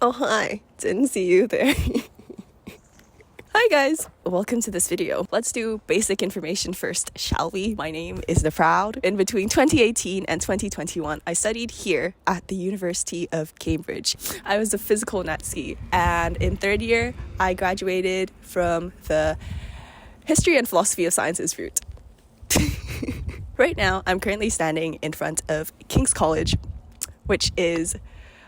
Oh, hi. Didn't see you there. Hi guys, welcome to this video. Let's do basic information first, shall we? My name is The Proud. In between 2018 and 2021, I studied here at the University of Cambridge. I was a physical Nazi, and in third year, I graduated from the History and Philosophy of Sciences route. Right now, I'm currently standing in front of King's College, which is a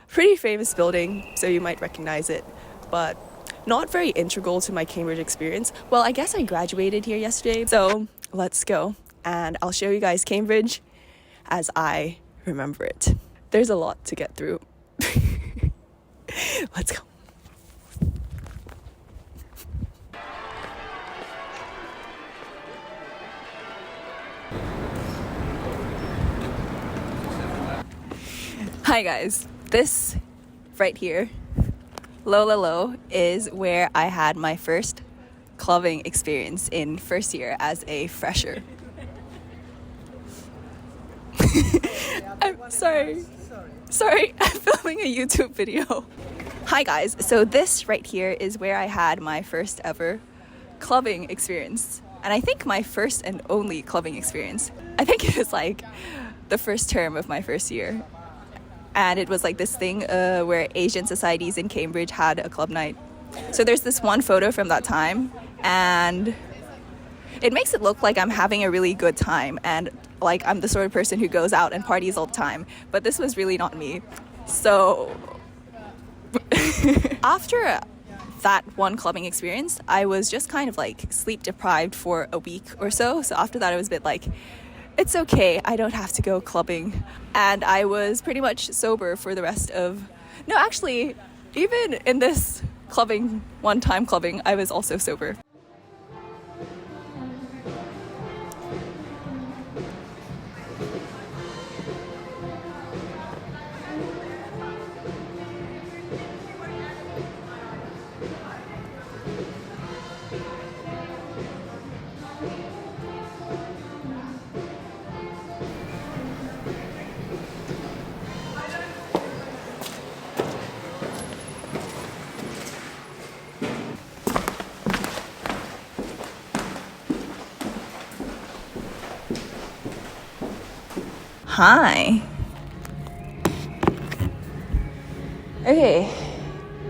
pretty famous building, so you might recognize it, but not very integral to my Cambridge experience. Well, I guess I graduated here yesterday, so let's go. And I'll show you guys Cambridge as I remember it. There's a lot to get through. Let's go. Hi guys, this right here, low, is where I had my first clubbing experience in first year as a fresher. I'm sorry, I'm filming a YouTube video. Hi guys, so this right here is where I had my first ever clubbing experience. And I think my first and only clubbing experience. I think it was like the first term of my first year. And it was like this thing where Asian societies in Cambridge had a club night. So there's this one photo from that time, and it makes it look like I'm having a really good time and like I'm the sort of person who goes out and parties all the time. But this was really not me. So after that one clubbing experience, I was just kind of like sleep deprived for a week or so. So after that, I was a bit like, it's okay, I don't have to go clubbing. And I was pretty much sober for the rest of... No, actually, even in this clubbing, one-time clubbing, I was also sober. Hi. Okay,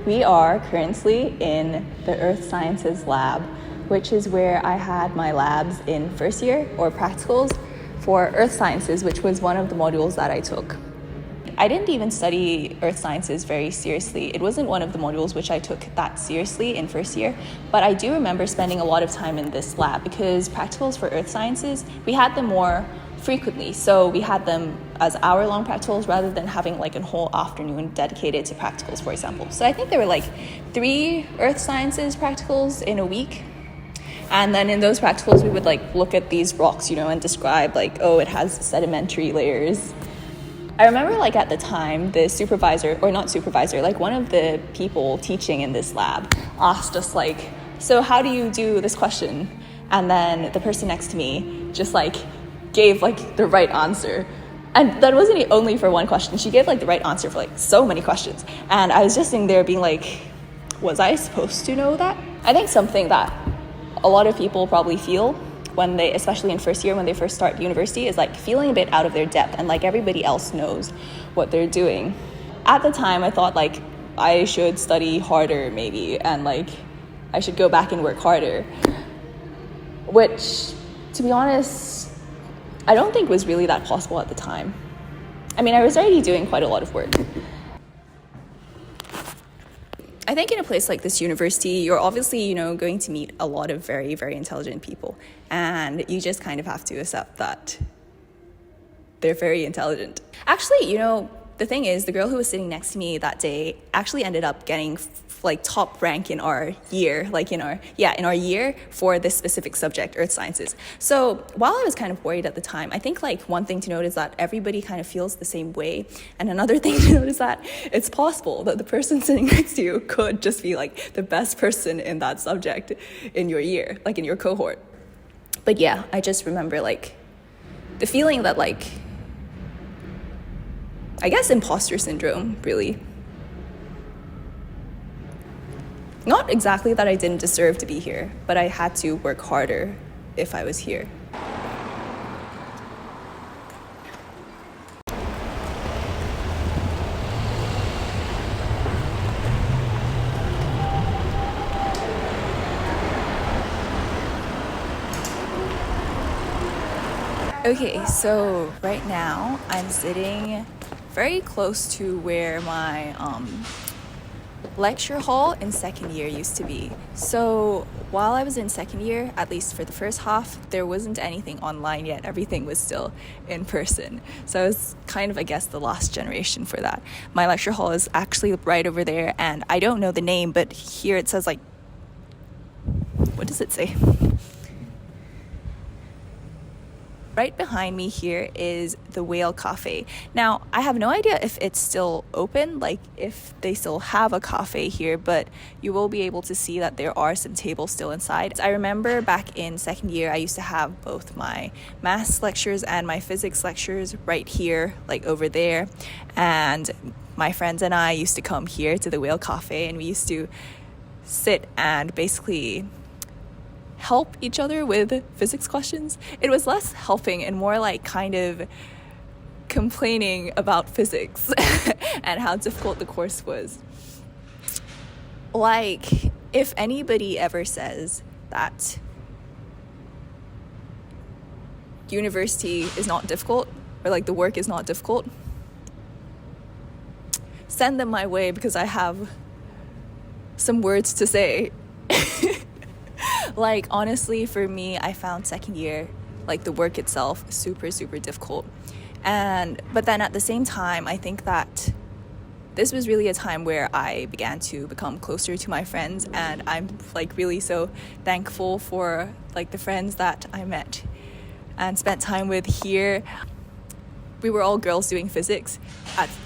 we are currently in the Earth Sciences lab, which is where I had my labs in first year, or practicals, for Earth Sciences, which was one of the modules that I took. I didn't even study Earth Sciences very seriously. It wasn't one of the modules which I took that seriously in first year, but I do remember spending a lot of time in this lab because practicals for Earth Sciences, we had them more frequently. So we had them as hour-long practicals rather than having like a whole afternoon dedicated to practicals, for example. So I think there were like 3 Earth Sciences practicals in a week. And then in those practicals, we would like look at these rocks, and describe like, oh, it has sedimentary layers. I remember like at the time, the supervisor, or not supervisor, like one of the people teaching in this lab asked us like, so how do you do this question? And then the person next to me just like gave like the right answer. And that wasn't only for one question. She gave like the right answer for like so many questions. And I was just sitting there being like, was I supposed to know that? I think something that a lot of people probably feel when they, especially in first year, when they first start university, is like feeling a bit out of their depth and like everybody else knows what they're doing. At the time, I thought like I should study harder maybe, and like I should go back and work harder, which, to be honest, I don't think was really that possible at the time. I mean, I was already doing quite a lot of work. I think in a place like this university, you're obviously, going to meet a lot of very, very intelligent people. And you just kind of have to accept that they're very intelligent. Actually, the thing is, the girl who was sitting next to me that day actually ended up getting like top rank in our year, in our year for this specific subject, Earth Sciences. So while I was kind of worried at the time, I think like one thing to note is that everybody kind of feels the same way. And another thing to note is that it's possible that the person sitting next to you could just be like the best person in that subject in your year, like in your cohort. But yeah, I just remember like the feeling that like, I guess imposter syndrome, really. Not exactly that I didn't deserve to be here, but I had to work harder if I was here. Okay, so right now I'm sitting very close to where my lecture hall in second year used to be. So while I was in second year, at least for the first half, there wasn't anything online yet. Everything was still in person. So I was kind of, I guess, the last generation for that. My lecture hall is actually right over there, and I don't know the name, but here it says, like, what does it say? Right behind me here is the Whale Cafe. Now, I have no idea if it's still open, like if they still have a cafe here, but you will be able to see that there are some tables still inside. I remember back in second year, I used to have both my maths lectures and my physics lectures right here, like over there. And my friends and I used to come here to the Whale Cafe, and we used to sit and basically help each other with physics questions. It was less helping and more like kind of complaining about physics and how difficult the course was. Like, if anybody ever says that university is not difficult, or like the work is not difficult, send them my way, because I have some words to say. Like, honestly, for me, I found second year, like the work itself, super, super difficult. But then at the same time, I think that this was really a time where I began to become closer to my friends, and I'm like really so thankful for like the friends that I met and spent time with here. We were all girls doing physics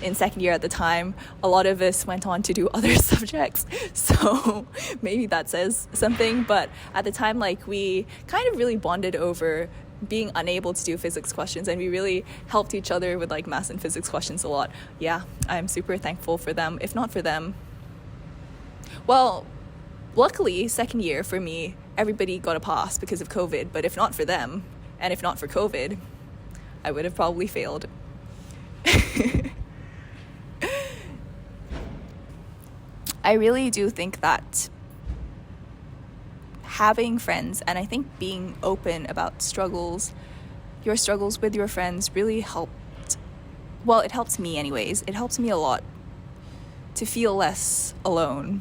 in second year at the time. A lot of us went on to do other subjects, so maybe that says something. But at the time, like, we kind of really bonded over being unable to do physics questions, and we really helped each other with like math and physics questions a lot. Yeah, I'm super thankful for them. If not for them, well, luckily second year for me, everybody got a pass because of COVID. But if not for them, and if not for COVID, I would have probably failed. I really do think that having friends, and I think being open about your struggles with your friends really helped. Well, it helps me anyways. It helps me a lot to feel less alone.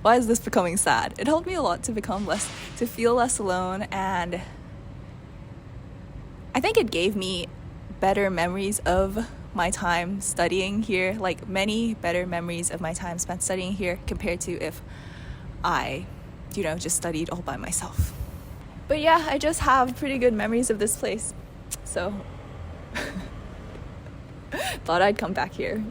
Why is this becoming sad? It helped me a lot to feel less alone, and I think it gave me better memories of my time studying here, like many better memories of my time spent studying here compared to if I, just studied all by myself. But yeah, I just have pretty good memories of this place. So thought I'd come back here.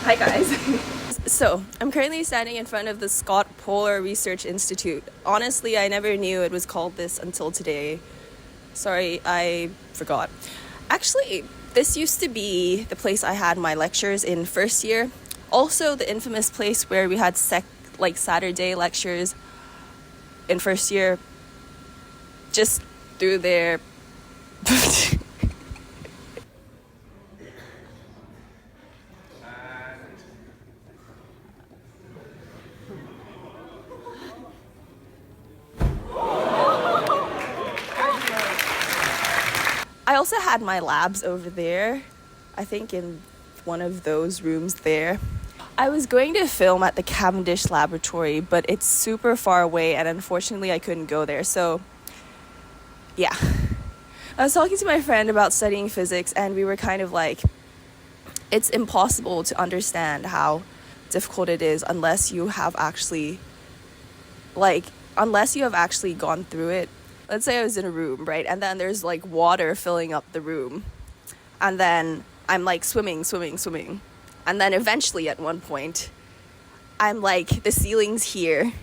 Hi guys. So, I'm currently standing in front of the Scott Polar Research Institute. Honestly, I never knew it was called this until today. Sorry, I forgot. Actually, this used to be the place I had my lectures in first year. Also, the infamous place where we had Saturday lectures in first year. Just through there. I also had my labs over there, I think in one of those rooms there. I was going to film at the Cavendish laboratory, but it's super far away, and unfortunately I couldn't go there. So yeah, I was talking to my friend about studying physics, and we were kind of like, it's impossible to understand how difficult it is unless you have actually gone through it. Let's say I was in a room, right? And then there's like water filling up the room. And then I'm like swimming. And then eventually at one point, I'm like, the ceiling's here.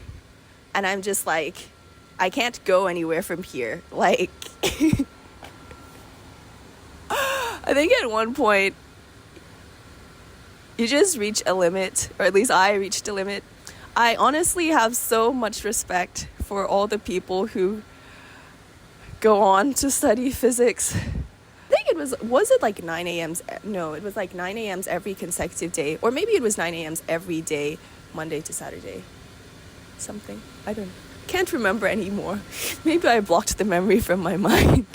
And I'm just like, I can't go anywhere from here. Like, I think at one point, you just reach a limit, or at least I reached a limit. I honestly have so much respect for all the people who go on to study physics. I think it was it like 9 a.m.? No, it was like 9 a.m. every consecutive day. Or maybe it was 9 a.m. every day, Monday to Saturday. Something. I don't know. Can't remember anymore. Maybe I blocked the memory from my mind.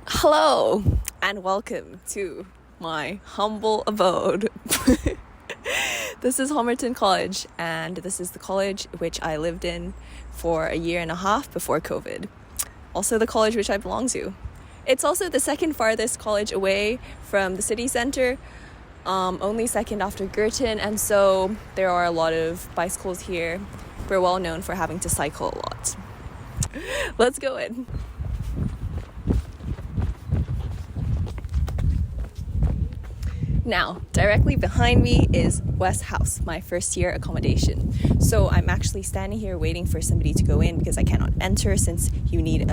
Hello and welcome to my humble abode. This is Homerton College, and this is the college which I lived in for a year and a half before COVID. Also the college which I belong to. It's also the second farthest college away from the city centre, only second after Girton, and so there are a lot of bicycles here. We're well known for having to cycle a lot. Let's go in. Now, directly behind me is West House, my first year accommodation. So I'm actually standing here waiting for somebody to go in because I cannot enter since you need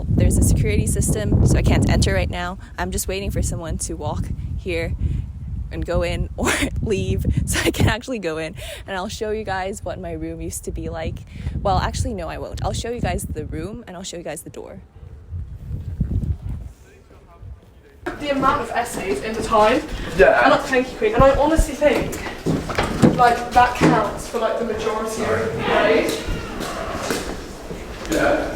there's a security system, so I can't enter right now. I'm just waiting for someone to walk here and go in or leave so I can actually go in. And I'll show you guys what my room used to be like. Well, actually, no, I won't. I'll show you guys the room and I'll show you guys the door. The amount of essays in the time, Yeah. and thank you, Queen. And I honestly think, like, that counts for like the majority of the grade. Yeah.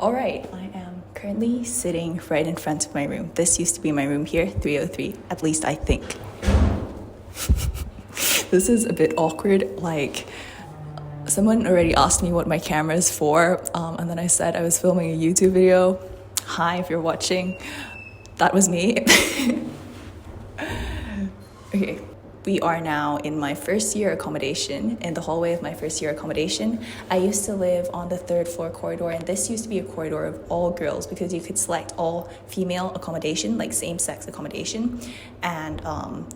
Alright, I am currently sitting right in front of my room. This used to be my room here, 303, at least I think. This is a bit awkward, like someone already asked me what my camera is for, and then I said I was filming a YouTube video. Hi, if you're watching, that was me. Okay. We are now in my first year accommodation, in the hallway of my first year accommodation. I used to live on the third floor corridor, and this used to be a corridor of all girls because you could select all female accommodation, like same-sex accommodation. And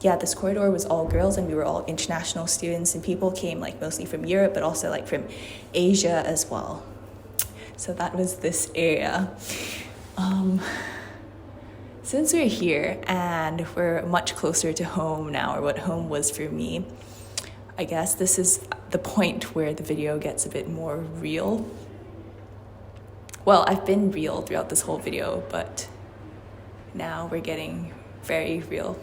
this corridor was all girls, and we were all international students, and people came like mostly from Europe, but also like from Asia as well. So that was this area. Since we're here and we're much closer to home now, or what home was for me, I guess this is the point where the video gets a bit more real. Well, I've been real throughout this whole video, but now we're getting very real.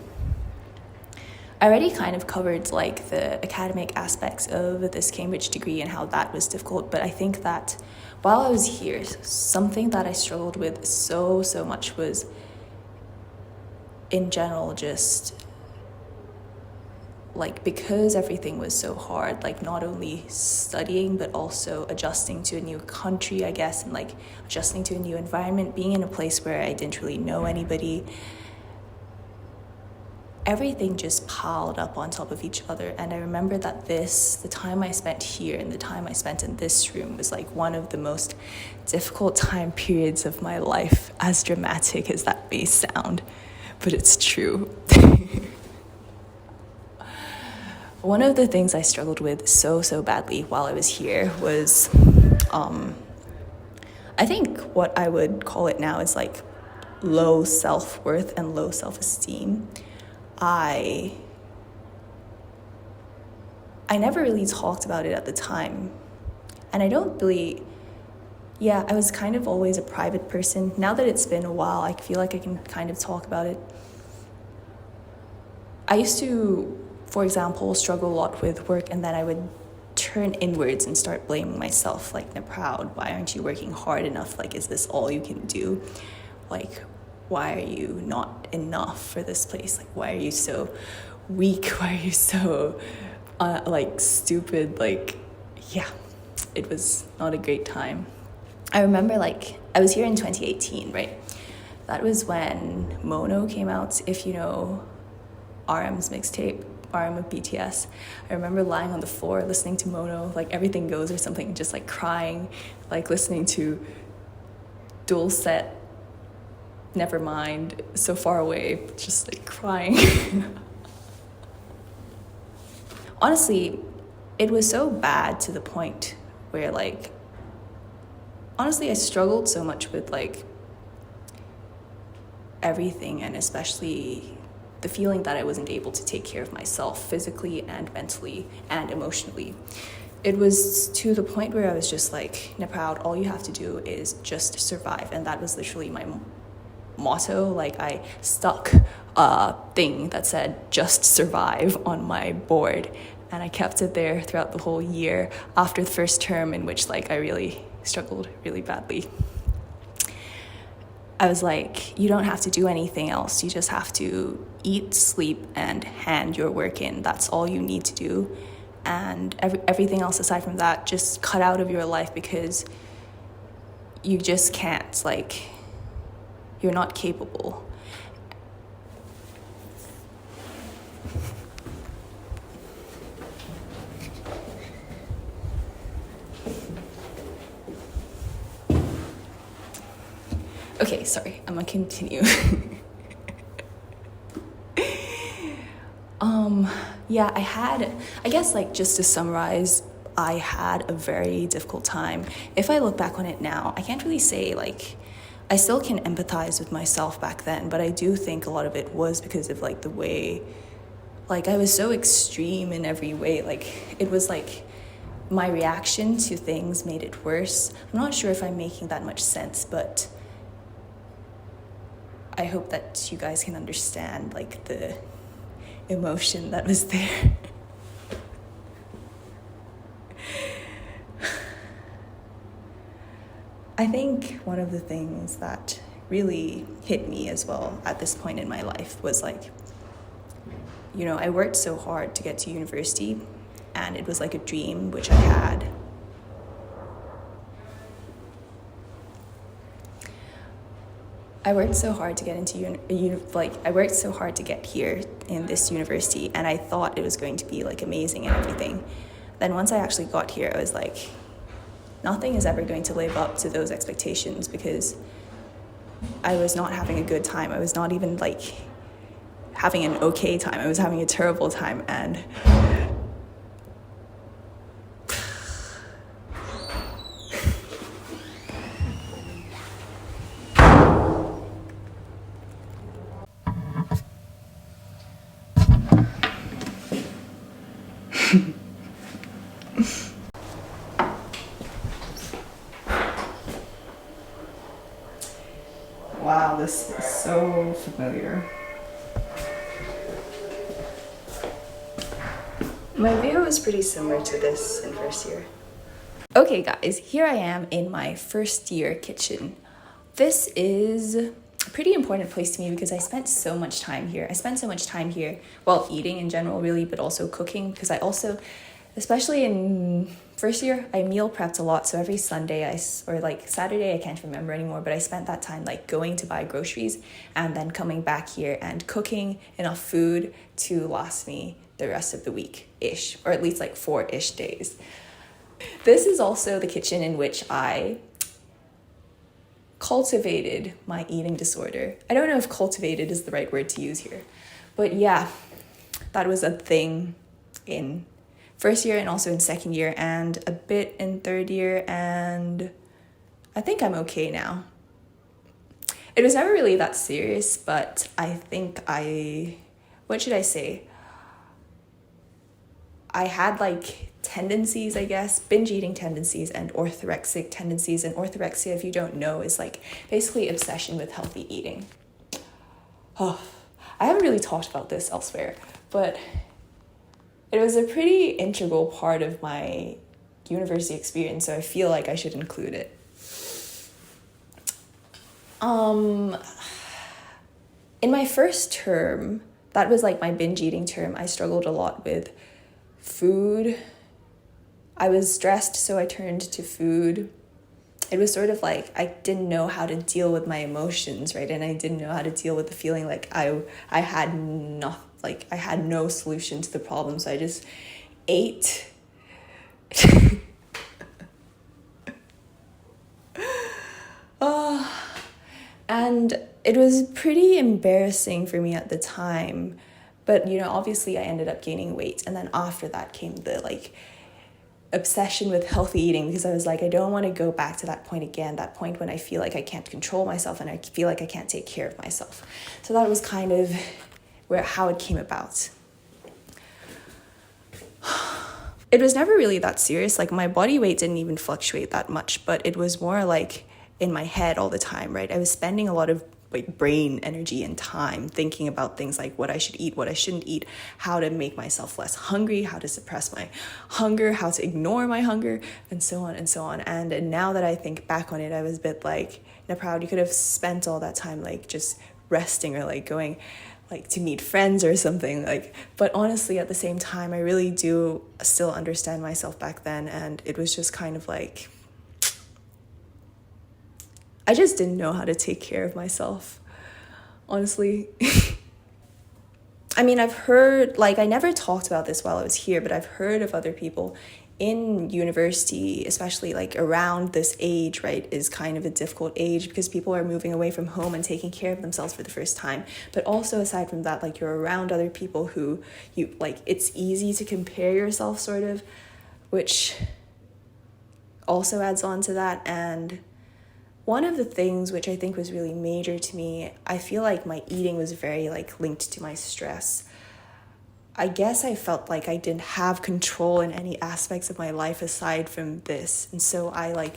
I already kind of covered like the academic aspects of this Cambridge degree and how that was difficult, but I think that while I was here, something that I struggled with so much was in general, just like because everything was so hard, like not only studying but also adjusting to a new country, I guess, and like adjusting to a new environment, being in a place where I didn't really know anybody, everything just piled up on top of each other. And I remember that the time I spent here and the time I spent in this room was like one of the most difficult time periods of my life, as dramatic as that may sound. But it's true. One of the things I struggled with so badly while I was here was, I think what I would call it now is like low self-worth and low self-esteem. I never really talked about it at the time. And I don't really yeah, I was kind of always a private person. Now that it's been a while, I feel like I can kind of talk about it. I used to, for example, struggle a lot with work, and then I would turn inwards and start blaming myself, like, proud, why aren't you working hard enough? Like, is this all you can do? Like, why are you not enough for this place? Like, why are you so weak? Why are you so, like, stupid? Like, yeah, it was not a great time. I remember, like, I was here in 2018, right? That was when Mono came out, if you know RM's mixtape, RM of BTS. I remember lying on the floor listening to Mono, like Everything Goes or something, just like crying, like listening to Dual Set, Nevermind, So Far Away, just like crying. Honestly, it was so bad to the point where, like, honestly, I struggled so much with, like, everything, and especially the feeling that I wasn't able to take care of myself physically and mentally and emotionally. It was to the point where I was just like, Naproud, all you have to do is just survive. And that was literally my motto. Like, I stuck a thing that said just survive on my board, and I kept it there throughout the whole year after the first term, in which, like, I really struggled really badly. I was like, you don't have to do anything else. You just have to eat, sleep, and hand your work in. That's all you need to do. And everything else aside from that, just cut out of your life, because you just can't. Like, you're not capable. Okay, sorry, I'm gonna continue. Yeah, I guess, like, just to summarize, I had a very difficult time. If I look back on it now, I can't really say, like, I still can empathize with myself back then, but I do think a lot of it was because of, like, the way, like, I was so extreme in every way. Like, it was like my reaction to things made it worse. I'm not sure if I'm making that much sense, but I hope that you guys can understand, like, the emotion that was there. I think one of the things that really hit me as well at this point in my life was, like, you know, I worked so hard to get to university, and it was like a dream which I had. I worked so hard to get into I worked so hard to get here in this university, and I thought it was going to be, like, amazing and everything. Then once I actually got here, I was like, nothing is ever going to live up to those expectations, because I was not having a good time. I was not even, like, having an okay time. I was having a terrible time, and wow, this is so familiar. My view is pretty similar to this in first year. Okay guys, here I am in my first year kitchen. This is a pretty important place to me because I spent so much time here. I spent so much time here, well, eating in general really, but also cooking, because I also, especially in first year, I meal prepped a lot. So every Sunday or like Saturday, I can't remember anymore, but I spent that time like going to buy groceries and then coming back here and cooking enough food to last me the rest of the week-ish, or at least like 4-ish days. This is also the kitchen in which I cultivated my eating disorder. I don't know if cultivated is the right word to use here, but yeah, that was a thing in first year and also in second year and a bit in third year, and I think I'm okay now. It was never really that serious, but I think what should I say? I had like tendencies, I guess, binge eating tendencies and orthorexic tendencies. And orthorexia, if you don't know, is like basically obsession with healthy eating. Oh, I haven't really talked about this elsewhere, but it was a pretty integral part of my university experience, so I feel like I should include it. In my first term, that was like my binge eating term, I struggled a lot with food. I was stressed, so I turned to food. It was sort of like I didn't know how to deal with my emotions, right? And I didn't know how to deal with the feeling like I had no solution to the problem, so I just ate. And it was pretty embarrassing for me at the time, but obviously I ended up gaining weight, and then after that came the obsession with healthy eating, because I was like, I don't want to go back to that point again, that point when I feel like I can't control myself and I feel like I can't take care of myself. So that was kind of how it came about. It was never really that serious. Like, my body weight didn't even fluctuate that much, but it was more like in my head all the time, right? I was spending a lot of brain energy and time thinking about things like what I should eat, what I shouldn't eat, how to make myself less hungry, how to suppress my hunger, how to ignore my hunger, and so on and so on. And now that I think back on it, I was a bit proud. You could have spent all that time just resting or going to meet friends or something. But honestly, at the same time, I really do still understand myself back then, and it was just kind of I just didn't know how to take care of myself, honestly. I mean, I've heard, I never talked about this while I was here, but I've heard of other people in university, especially around this age, right, is kind of a difficult age because people are moving away from home and taking care of themselves for the first time. But also aside from that, you're around other people who it's easy to compare yourself sort of, which also adds on to that. And one of the things which I think was really major to me, I feel like my eating was very linked to my stress. I guess I felt like I didn't have control in any aspects of my life aside from this. And so I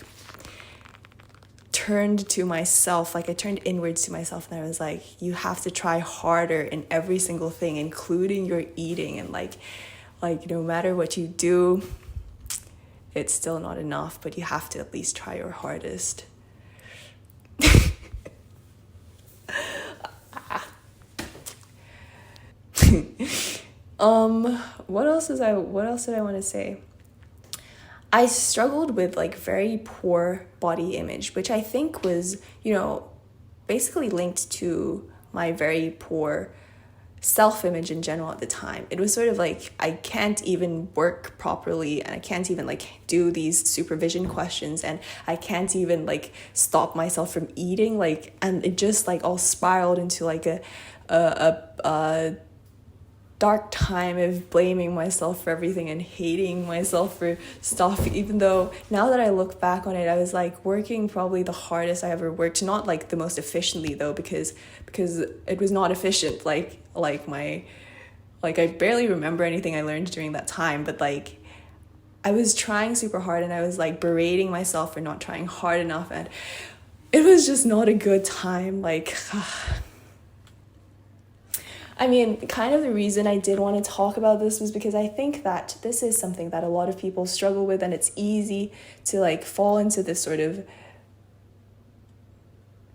turned to myself, I turned inwards to myself, and I was like, you have to try harder in every single thing, including your eating. And no matter what you do, it's still not enough, but you have to at least try your hardest. What else did I want to say? I struggled with very poor body image, which I think was, basically linked to my very poor self-image in general at the time. It was sort of I can't even work properly, and I can't even do these supervision questions, and I can't even stop myself from eating, and it just all spiraled into a dark time of blaming myself for everything and hating myself for stuff, even though now that I look back on it, I was working probably the hardest I ever worked. Not the most efficiently though, because it was not efficient. I barely remember anything I learned during that time, but I was trying super hard, and I was berating myself for not trying hard enough, and it was just not a good time. I mean, kind of the reason I did want to talk about this was because I think that this is something that a lot of people struggle with, and it's easy to fall into this sort of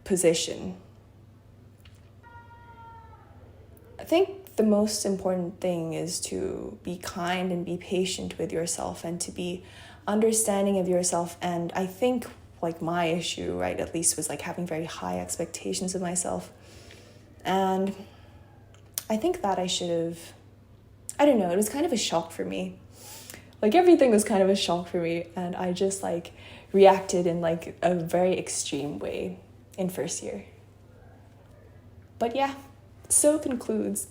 position. I think the most important thing is to be kind and be patient with yourself, and to be understanding of yourself. And I think my issue, right, at least was having very high expectations of myself. And I think that I should have, I don't know, it was kind of a shock for me. Everything was kind of a shock for me, and I just reacted in a very extreme way in first year. But yeah, so concludes.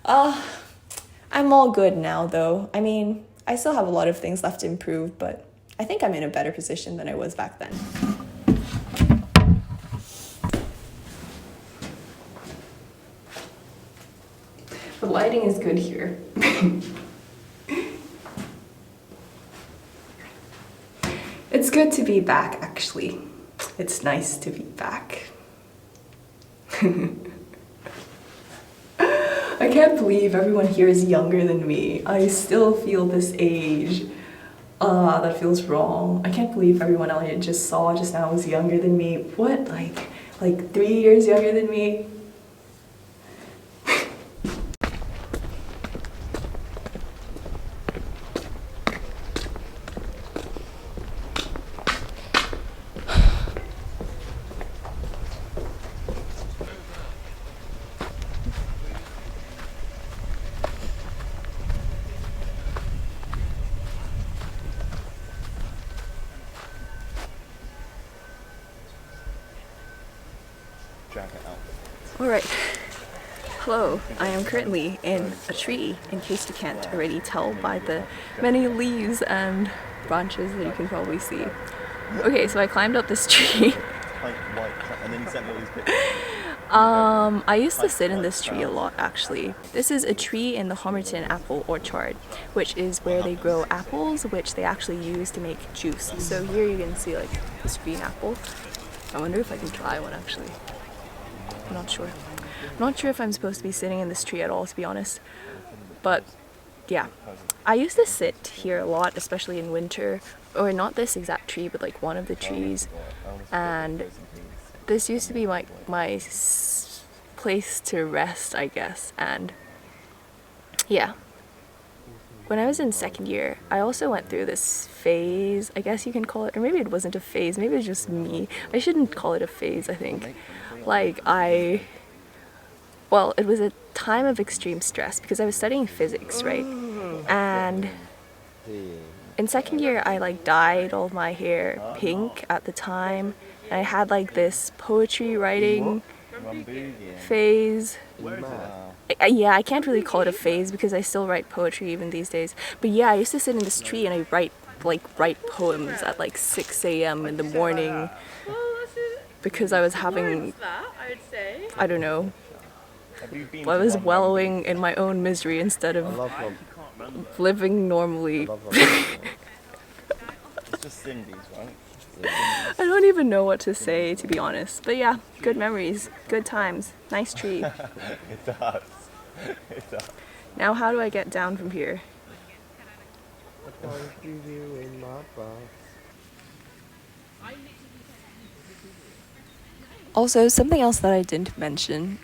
I'm all good now though. I mean, I still have a lot of things left to improve, but I think I'm in a better position than I was back then. The lighting is good here. It's good to be back, actually. It's nice to be back. I can't believe everyone here is younger than me. I still feel this age. That feels wrong. I can't believe everyone I just saw just now was younger than me. What, like 3 years younger than me? Alright, hello, I am currently in a tree, in case you can't already tell by the many leaves and branches that you can probably see. Okay, so I climbed up this tree. And then you sent me all these pictures. I used to sit in this tree a lot, actually. This is a tree in the Homerton apple orchard, which is where they grow apples, which they actually use to make juice. So here you can see like this green apple. I wonder if I can try one, actually. I'm not sure. I'm not sure if I'm supposed to be sitting in this tree at all, to be honest. But yeah, I used to sit here a lot, especially in winter. Or not this exact tree, but like one of the trees. And this used to be my place to rest, I guess. And yeah, when I was in second year, I also went through this phase, I guess you can call it, or maybe it wasn't a phase, maybe it was just me. I shouldn't call it a phase, I think. Well, it was a time of extreme stress because I was studying physics, right? And in second year, I like dyed all of my hair pink at the time. And I had like this poetry writing phase. Yeah, I can't really call it a phase because I still write poetry even these days. But yeah, I used to sit in this tree and I write poems at like 6 a.m. in the morning because I was having, I don't know, I was wallowing in my own misery instead of living normally. It's just Cindy's, right? I don't even know what to say, to be honest. But yeah, good memories, good times, nice tree. It does. It does. Now how do I get down from here? Also, something else that I didn't mention,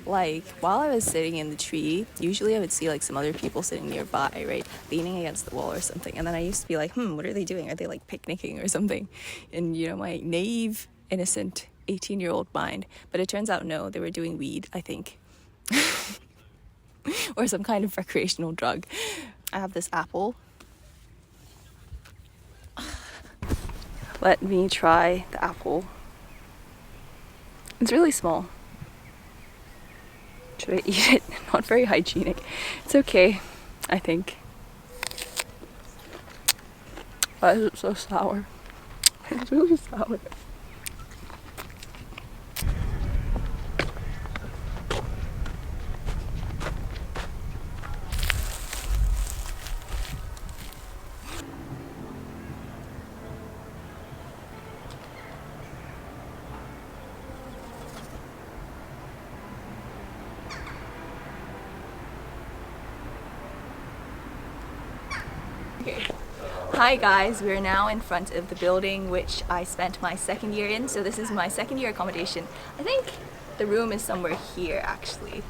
like while I was sitting in the tree, usually I would see like some other people sitting nearby, right, leaning against the wall or something, and then I used to be like, what are they doing? Are they like picnicking or something? And you know, my naive, innocent 18-year-old mind. But it turns out no, they were doing weed, I think. Or some kind of recreational drug. I have this apple. Let me try the apple. It's really small. Should I eat it? Not very hygienic. It's okay, I think. Why is it so sour? It's really sour. Hi guys, we're now in front of the building which I spent my second year in, so this is my second year accommodation. I think the room is somewhere here actually.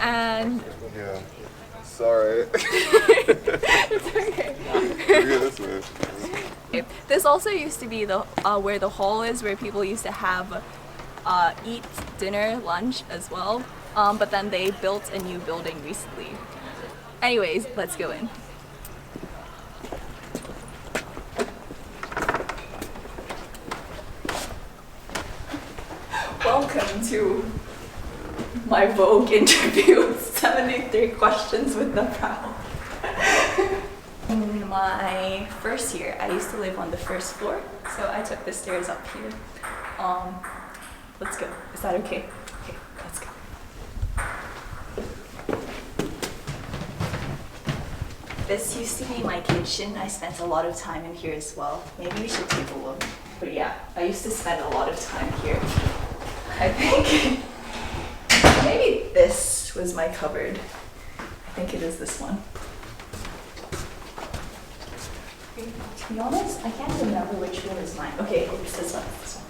And yeah, sorry. it's okay. Look at this man. This also used to be the where the hall is, where people used to have eat dinner, lunch as well, but then they built a new building recently. Anyways, let's go in. Welcome to my Vogue interview, 73 questions with the prowl. In my first year, I used to live on the first floor, so I took the stairs up here. Let's go. Is that okay? Okay, let's go. This used to be my kitchen. I spent a lot of time in here as well. Maybe we should take a look. But yeah, I used to spend a lot of time here. I think maybe this was my cupboard. I think it is this one. To be honest, I can't remember which one is mine. Okay, it's this one. This one.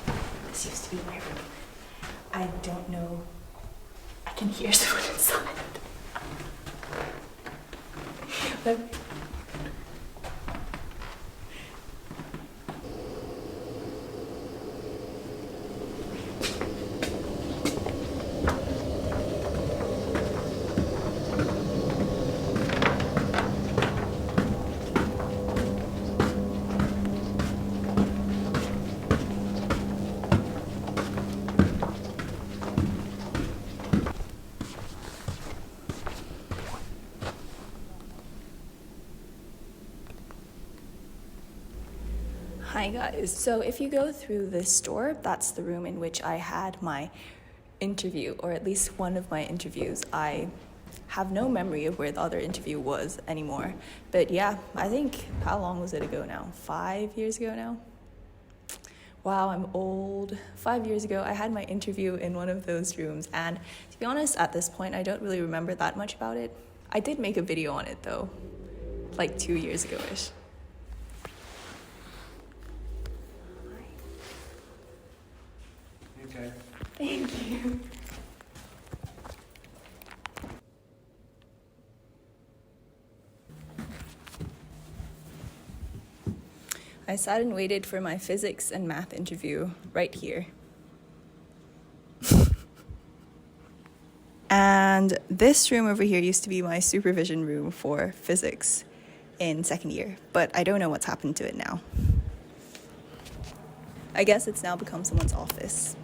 This used to be my room. I don't know. I can hear someone inside. Hi guys, so if you go through this door, that's the room in which I had my interview, or at least one of my interviews. I have no memory of where the other interview was anymore. But yeah, I think, how long was it ago now? 5 years ago now? Wow, I'm old. 5 years ago, I had my interview in one of those rooms, and to be honest, at this point, I don't really remember that much about it. I did make a video on it though, like 2 years ago-ish. Okay. Thank you. I sat and waited for my physics and math interview right here. And this room over here used to be my supervision room for physics in second year, but I don't know what's happened to it now. I guess it's now become someone's office.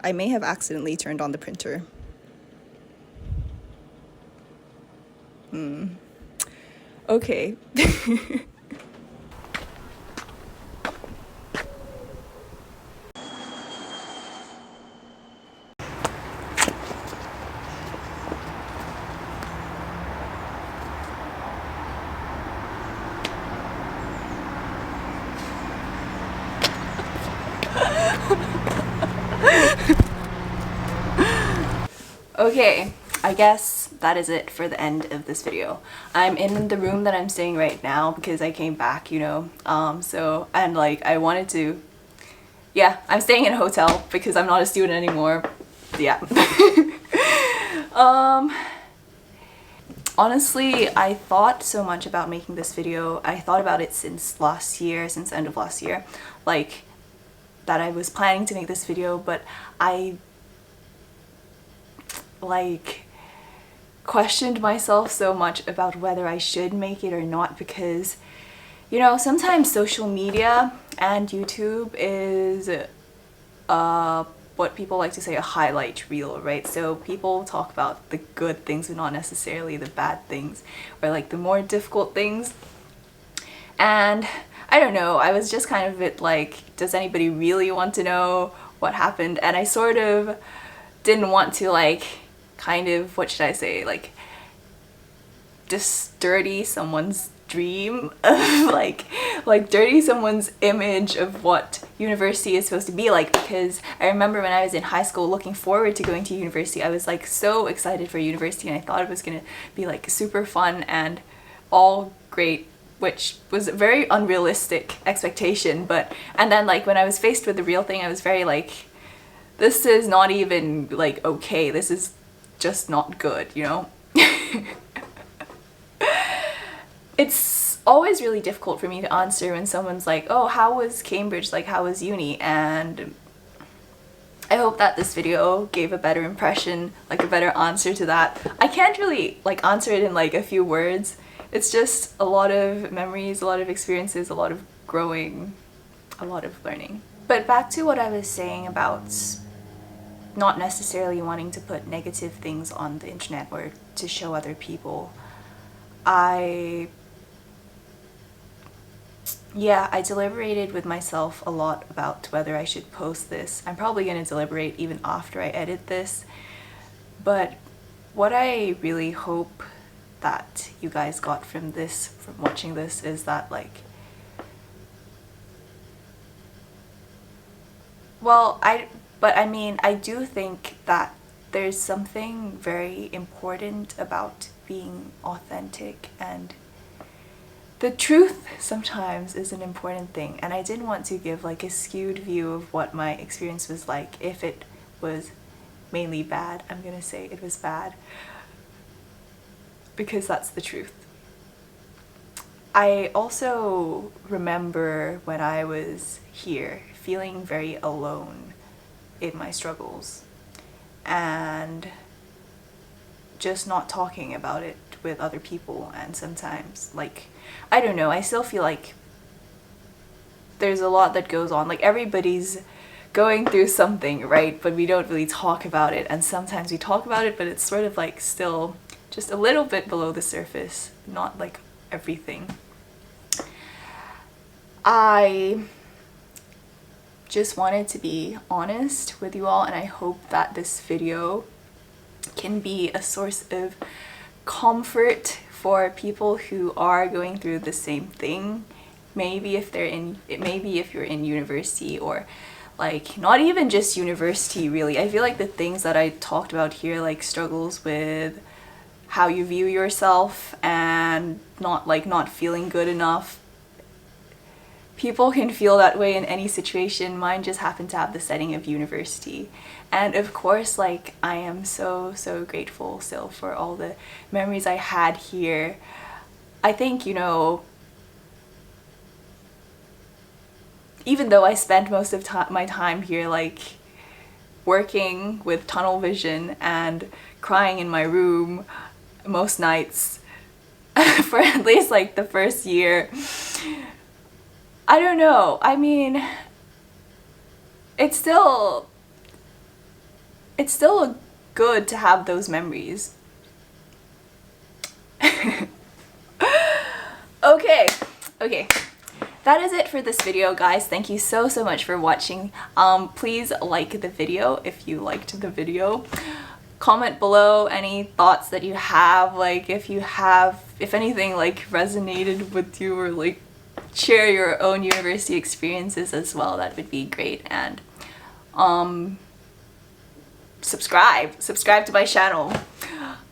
I may have accidentally turned on the printer. Okay. Okay, I guess that is it for the end of this video. I'm in the room that I'm staying right now because I came back, you know, and like I wanted to, yeah, I'm staying in a hotel because I'm not a student anymore. Yeah. Honestly, I thought so much about making this video. I thought about it since last year, since the end of last year, like that I was planning to make this video, but I like questioned myself so much about whether I should make it or not, because you know, sometimes social media and YouTube is what people like to say a highlight reel, right? So people talk about the good things but not necessarily the bad things, or like the more difficult things. And I don't know, I was just kind of a bit like, does anybody really want to know what happened? And I sort of didn't want to like kind of, what should I say, like just dirty someone's dream of like dirty someone's image of what university is supposed to be like, because I remember when I was in high school looking forward to going to university. I was like so excited for university and I thought it was gonna be like super fun and all great, which was a very unrealistic expectation. But and then like when I was faced with the real thing, I was very like, this is not even like okay, this is just not good, you know? It's always really difficult for me to answer when someone's like, oh, how was Cambridge, like how was uni? And I hope that this video gave a better impression, like a better answer to that. I can't really like answer it in like a few words. It's just a lot of memories, a lot of experiences, a lot of growing, a lot of learning. But back to what I was saying about not necessarily wanting to put negative things on the internet or to show other people. I deliberated with myself a lot about whether I should post this. I'm probably going to deliberate even after I edit this, but what I really hope that you guys got from watching this, is that like, I do think that there's something very important about being authentic, and the truth sometimes is an important thing, and I didn't want to give like a skewed view of what my experience was like. If it was mainly bad, I'm gonna say it was bad, because that's the truth. I also remember when I was here feeling very alone in my struggles and just not talking about it with other people, and sometimes, like, I don't know, I still feel like there's a lot that goes on, like everybody's going through something, right? But we don't really talk about it, and sometimes we talk about it but it's sort of like still just a little bit below the surface, not like everything. I just wanted to be honest with you all, and I hope that this video can be a source of comfort for people who are going through the same thing. Maybe if you're in university, or like not even just university really. I feel like the things that I talked about here, like struggles with how you view yourself and not feeling good enough, people can feel that way in any situation. Mine just happened to have the setting of university. And of course, like, I am so grateful still for all the memories I had here. I think, you know, even though I spent most of my time here, like, working with tunnel vision and crying in my room most nights for at least, like, the first year, I don't know, I mean, it's still good to have those memories. Okay. That is it for this video, guys. Thank you so much for watching. Please like the video if you liked the video. Comment below any thoughts that you have, like if anything like resonated with you, or like share your own university experiences as well. That would be great. And subscribe to my channel.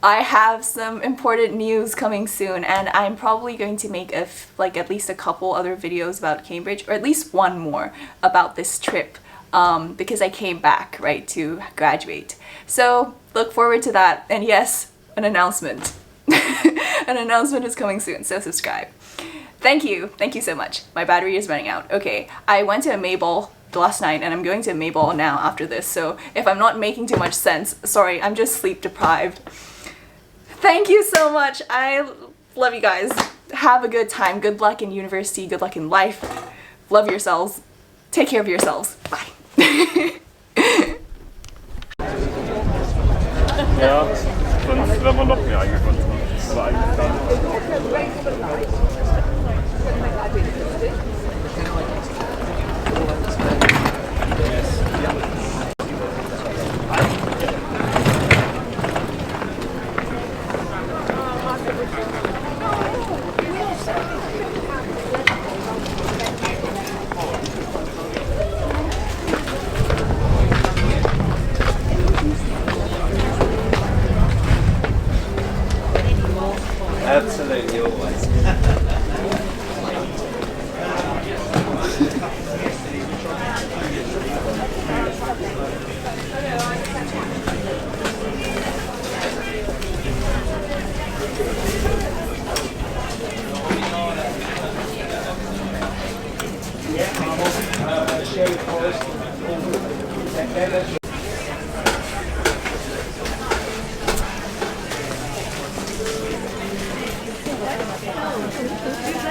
I have some important news coming soon, and I'm probably going to make at least a couple other videos about Cambridge, or at least one more about this trip, because I came back, right, to graduate. So look forward to that. And yes, an announcement. An announcement is coming soon, so subscribe. Thank you so much. My battery is running out. Okay, I went to a Mayball last night, and I'm going to a Mayball now after this, so if I'm not making too much sense, sorry, I'm just sleep deprived. Thank you so much. I love you guys. Have a good time. Good luck in university. Good luck in life. Love yourselves. Take care of yourselves. Bye. Ja, sonst wären wir noch mehr eingefunden. Aber eigentlich dann. Absolutely always.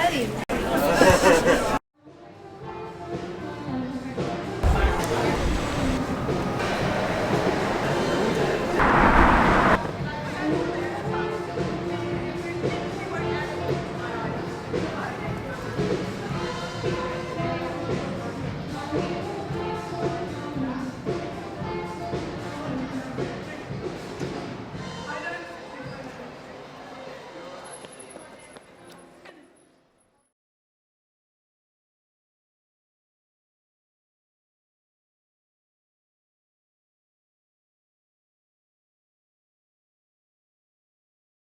Ready?